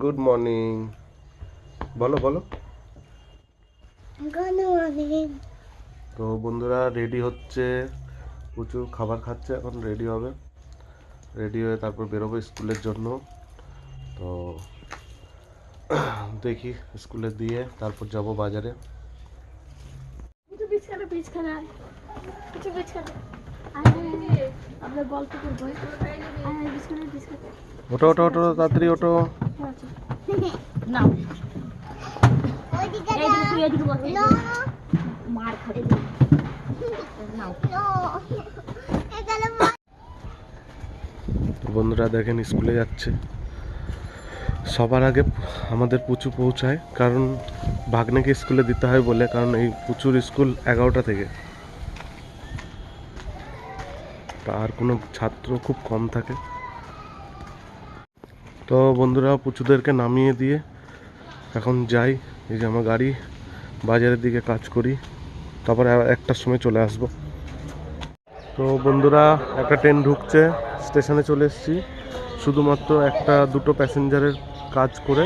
Good morning. বলো বলো। Good morning. তো বন্ধুরা রেডি হচ্ছে, প্রচুর খাবার খাচ্ছে, এখন রেডি হবে, রেডি হয়ে তারপর বেরোবো স্কুলের জন্য। তো দেখি স্কুলে দিয়ে তারপর যাব বাজারে। কিছু বিছানা বিছানা কিছু বিছানা আমরা গল্প করবো। বিছানা বিছানা ওঠো ওঠো ওঠো, তাড়াতাড়ি ওঠো। নাও এইদিকে তুই এইদিকে বস। মার খাবে নাও। তো বন্ধুরা দেখেন স্কুলে যাচ্ছে, সবার আগে আমাদের পুচু পৌঁছায়, কারণ ভাগ্নেকে স্কুলে দিতে হয় বলে, কারণ এই পুচুর স্কুল 11টা থেকে, আর কোনো ছাত্র খুব কম থাকে। তো বন্ধুরা পুচুদেরকে নামিয়ে দিয়ে এখন যাই, এই যে আমার গাড়ি, বাজারের দিকে কাজ করি, তারপরে একটার সময় চলে আসব। তো বন্ধুরা একটা ট্রেন ঢুকছে, স্টেশনে চলে এসেছি, শুধুমাত্র একটা দুটো প্যাসেঞ্জারের কাজ করে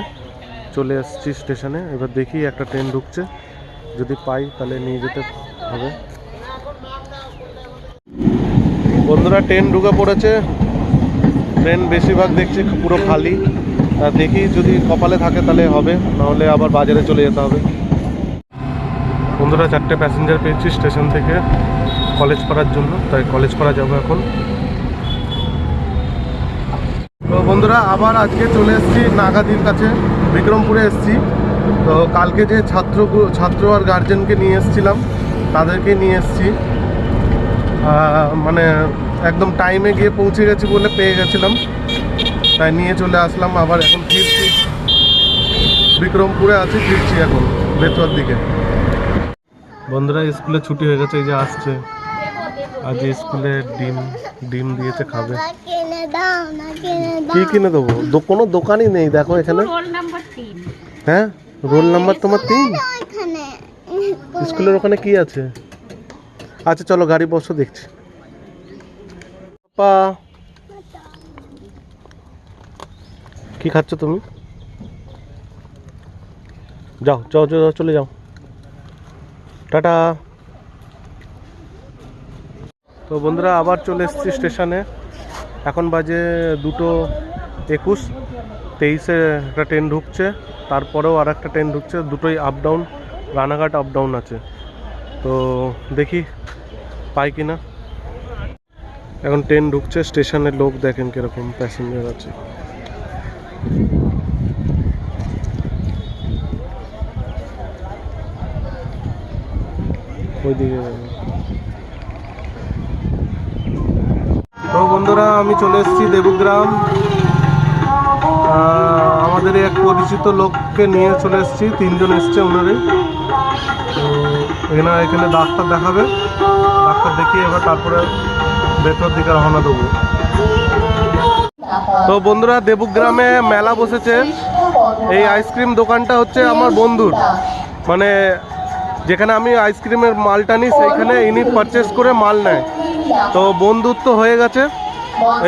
চলে এসেছি স্টেশনে। এবার দেখি একটা ট্রেন ঢুকছে, যদি পাই তাহলে নিয়ে যেতে হবে। বন্ধুরা ট্রেন ঢুকে পড়েছে, ট্রেন বেশিরভাগ দেখছি পুরো খালি, আর দেখি যদি কপালে থাকে তাহলে হবে, নাহলে আবার বাজারে চলে যেতে হবে। বন্ধুরা 4টে প্যাসেঞ্জার পেয়েছি স্টেশন থেকে কলেজ পাড়ার জন্য, তাই কলেজ পাড়া যাবো এখন। তো বন্ধুরা আবার আজকে চলে এসেছি নাগাদির কাছে, বিক্রমপুরে এসেছি। তো কালকে যে ছাত্র আর গার্জেনকে নিয়ে এসেছিলাম, তাদেরকে নিয়ে এসেছি, মানে একদম টাইমে গিয়ে পৌঁছে গেছি বলে পেয়ে গেছিলাম, তাই নিয়ে চলে আসলাম। আবার এখন ফিরছি, বিক্রমপুরে আছি, ফিরছি এখন বেতুয়ার দিকে। বন্ধুরা স্কুলে ছুটি হয়ে গেছে, এই যে আসছে, আজ স্কুলে ডিম ডিম দিয়েছে, খাবে। কি কিনে দেবো? কোনো দোকানই নেই দেখো এখানে। হ্যাঁ রোল নাম্বার তোমার 3। স্কুলের ওখানে কি আছে? আচ্ছা চলো গাড়ি বসো, দেখছি। পাপা কি খাচ্ছ তুমি? যাও যাও যাও, চলে যাও, টাটা। তো বন্ধুরা আবার চলে এসেছি স্টেশনে, এখন বাজে 2:21। 23-এ একটা ট্রেন ঢুকছে, তারপরেও আর একটা ট্রেন ঢুকছে, দুটোই up down, Ranaghat up down আছে। তো দেখি পাই কি না। এখন ট্রেন ঢুকছে, স্টেশনের লোক দেখেন কিরকম প্যাসেঞ্জার আছে। ওইদিকে তো বন্ধুরা আমি চলে এসেছি দেবগ্রাম, আমাদের এক পরিচিত লোককে নিয়ে চলে এসেছি, 3 জন এসছে ওনারই। তো এখানে ডাক্তার দেখাবে, ডাক্তার দেখিয়ে এবার তারপরে ভেতর দিকে রওনা দেবো। তো বন্ধুরা দেবগ্রামে মেলা বসেছে, এই আইসক্রিম দোকানটা হচ্ছে আমার বন্ধুর, মানে যেখানে আমি আইসক্রিমের মালটা নিই সেইখানে ইনি পারচেস করে মাল নেয়। তো বন্ধুত্ব হয়ে গেছে,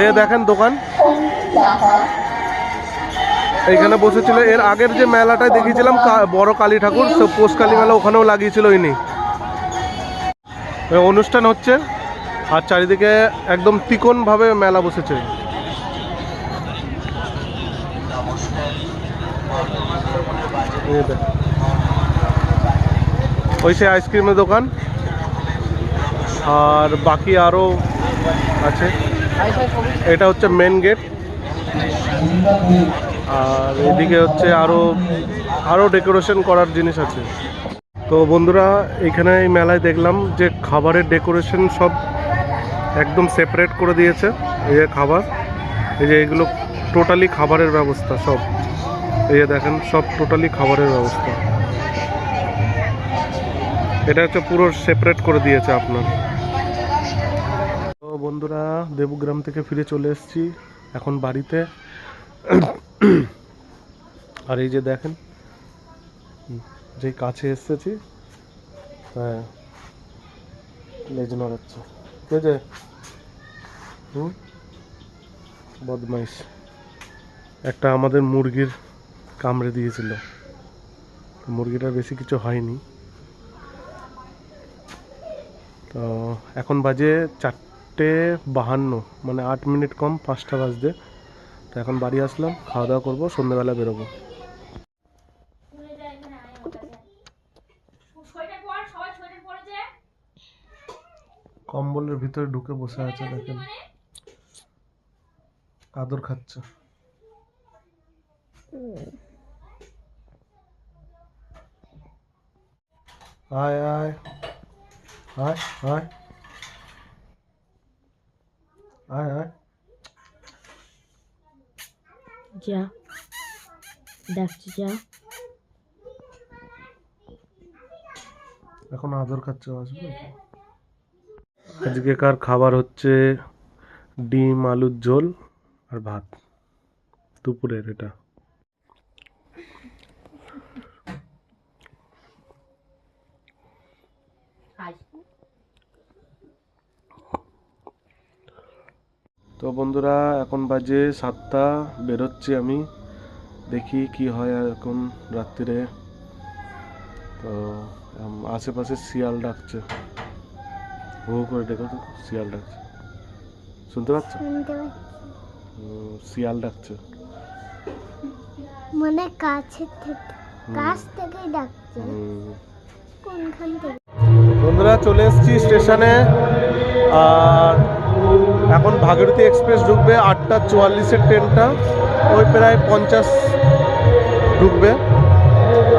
এই দেখেন দোকান এইখানে বসেছিল। এর আগের যে মেলাটায় দেখিয়েছিলাম বড় কালী ঠাকুর, পোষ কালী মেলা, ওখানেও লাগিয়েছিল ইনি। অনুষ্ঠান হচ্ছে আর চারিদিকে একদম তিকোণভাবে মেলা বসেছে। ওই সে আইসক্রিমের দোকান, আর বাকি আরও আছে। এটা হচ্ছে মেন গেট, আর এদিকে হচ্ছে আরও ডেকোরেশন করার জিনিস আছে। তো বন্ধুরা এখানে এই মেলায় দেখলাম যে খাবারের ডেকোরেশন সব একদম সেপারেট করে দিয়েছে। এই যে খাবার, এই যে এগুলো টোটালি খাবারের ব্যবস্থা সব, এই যে দেখেন সব টোটালি খাবারের ব্যবস্থা। এটা হচ্ছে পুরো সেপারেট করে দিয়েছে আপনার। তো বন্ধুরা দেবগ্রাম থেকে ফিরে চলে এসেছি এখন বাড়িতে, আর এই যে দেখেন যেই কাছে এসেছি, হ্যাঁ লেজ নড়াচ্ছে, ঠিক আছে। বদমাইশ একটা আমাদের মুরগির কামড়ে দিয়েছিল। মুরগিটার বেশি কিছু হয়নি। তো এখন বাজে 4:52, মানে 8 মিনিট কম 5টা বাজতে। তো এখন বাড়ি আসলাম, খাওয়া দাওয়া করবো, সন্ধ্যেবেলা বেরোবো। কম্বলের ভিতরে ঢুকে বসে আছে, দেখেন আদর খাচ্ছে। আয় আয় আয় আয় আয় আয়। যা ডাকছি, যা। এখন আদর খাচ্ছে, আসবে। আজকেকার খাবার হচ্ছে ডিম আলুর ঝোল আর ভাত, দুপুরের এটা। তো বন্ধুরা, এখন বাজে 7টা, বেরোচ্ছি আমি, দেখি কি হয় এখন রাত্রিরে। তো আশেপাশে শিয়াল ডাকছে, হু হু করে দেখো তো, শিয়াল ডাকছে, শুনতে পাচ্ছ? শিয়াল ডাকছে। মানে কাছে থেকে, কাছ থেকেই ডাকছে। কোনখান থেকে? বন্ধুরা, চলে এসেছি স্টেশনে। আর এখন ভাগীরথী এক্সপ্রেস ঢুকবে 8:44-এর ট্রেনটা, ওই প্রায় 50 ঢুকবে।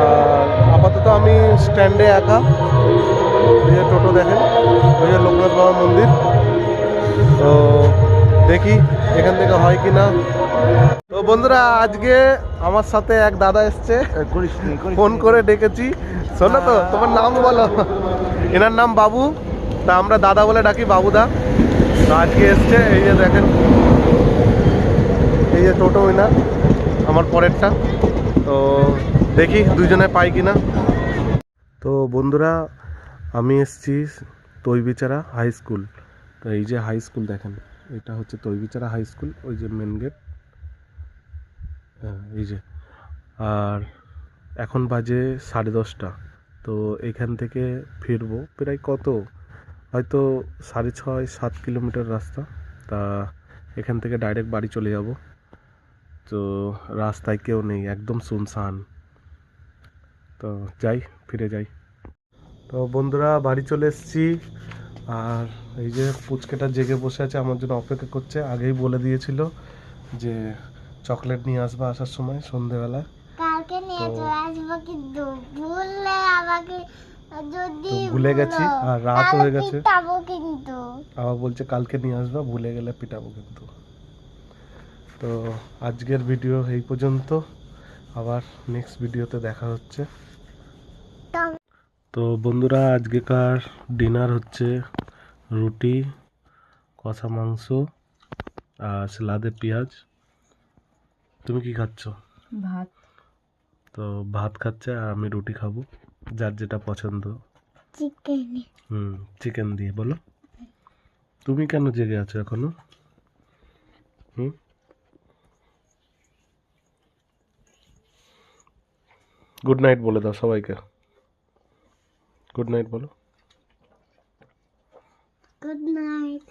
আর আপাতত আমি স্ট্যান্ডে একা। ওই যে টোটো দেখেন, ওই যে লোকনাথ বাবা মন্দির। তো দেখি এখান থেকে হয় কি না। তো বন্ধুরা, আজকে আমার সাথে এক দাদা এসছে, ফোন করে ডেকেছি। শোনো তো, তোমার নাম বলো। এনার নাম বাবু, তা আমরা দাদা বলে ডাকি, বাবুদা। তো আজকে এসছে, এই যে দেখেন, এই যে টোটো উইনার আমার পরেরটা। তো দেখি দুইজনে পাই কিনা। তো বন্ধুরা, আমি এসছি তৈবিচারা হাই স্কুল। তো এই যে হাই স্কুল দেখেন, এটা হচ্ছে তৈবিচারা হাই স্কুল, ওই যে মেন গেট। হ্যাঁ, এই যে। আর এখন বাজে 10:30। তো এখান থেকে ফিরবো প্রায় কত, হয়তো 6.5-7 কিলোমিটার রাস্তা। তা এখান থেকে ডাইরেক্ট বাড়ি চলে যাব। তো রাস্তায় কেউ নেই, একদম শুনশান। তো যাই, ফিরে যাই। তো বন্ধুরা, বাড়ি চলে এসেছি। আর এই যে পুচকেটা জেগে বসে আছে, আমার জন্য অপেক্ষা করছে। আগেই বলে দিয়েছিল যে চকলেট নিয়ে আসবা আসার সময় সন্ধেবেলা। কালকে নিয়ে চলে আসবো, কিন্তু ভুললে আমাকে, যদি ভুলে গেছি, আর রাত হয়ে গেছে। পিটাবো কিন্তু। আবার বলছে কালকে নিয়ে আসবা, ভুলে গেলে পিটাবো কিন্তু। তো আজকের ভিডিও এই পর্যন্ত, আবার নেক্সট ভিডিওতে দেখা হচ্ছে। তো বন্ধুরা, আজকেকার ডিনার হচ্ছে রুটি, কষা মাংস আর সালাদে পেঁয়াজ। তুমি কি খাচ্ছ? ভাত। তো ভাত খাচ্ছে, আর আমি রুটি খাবো, যার যেটা পছন্দ। চিকেন। চিকেন দিয়ে। বলো, তুমি কেন জেগে আছো এখনো? গুড নাইট বলে দাও সবাইকে। গুড নাইট বলো। Good night.